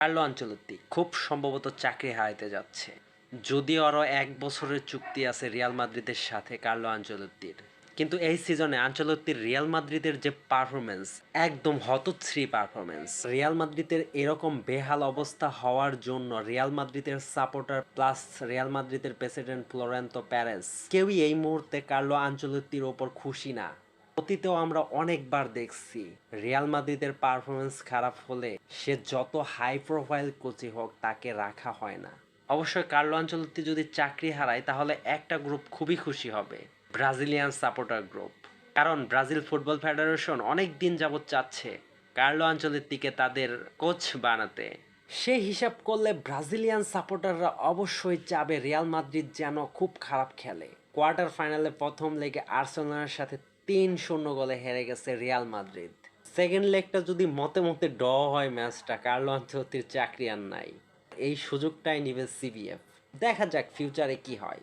Carlo Ancelotti খুব সম্ভবত চাকরি হারাতে যাচ্ছে। যদিও আরও ১ বছরের চুক্তি আছে রিয়াল মাদ্রিদের সাথে কার্লো আনচেলত্তির। কিন্তু এই সিজনে আনচেলত্তির রিয়াল মাদ্রিদের যে পারফরম্যান্স, একদম হতশ্রী পারফরম্যান্স। রিয়াল মাদ্রিদের এরকম বেহাল অবস্থা হওয়ার জন্য রিয়াল মাদ্রিদের সাপোর্টার প্লাস রিয়াল মাদ্রিদের প্রেসিডেন্ট ফ্লোরেন্তো প্যারেস কেউই এই মুহূর্তে কার্লো আনচেলত্তির ওপর খুশি না। অতীতেও আমরা অনেকবার দেখছি রিয়াল মাদ্রিদের পারফরমেন্স খারাপ হলে সে যত হাই প্রোফাইল কোচই হোক তাকে রাখা হয় না। অবশ্যই কার্লো আনচেলত্তি যদি চাকরি হারায় তাহলে একটা গ্রুপ খুবই খুশি হবে, ব্রাজিলিয়ান সাপোর্টার গ্রুপ। কারণ ব্রাজিল ফুটবল ফেডারেশন অনেক দিন যাবৎ চাচ্ছে কার্লো আনচেলত্তিকে তাদের কোচ বানাতে। সেই হিসাব করলে ব্রাজিলিয়ান সাপোর্টাররা অবশ্যই চাবে রিয়াল মাদ্রিদ যেন খুব খারাপ খেলে। কোয়ার্টার ফাইনালে প্রথম লেগে আর্সেনালের সাথে ৩-০ গোলে হেরে গেছে রিয়াল মাদ্রিদ। সেকেন্ড লেগটা যদি মতে মতে ড্র হয় ম্যাচটা, কার্লো আনচেলত্তির চাকরি আর নাই। এই সুযোগটাই নিবে সিবিএফ। দেখা যাক ফিউচারে কি হয়।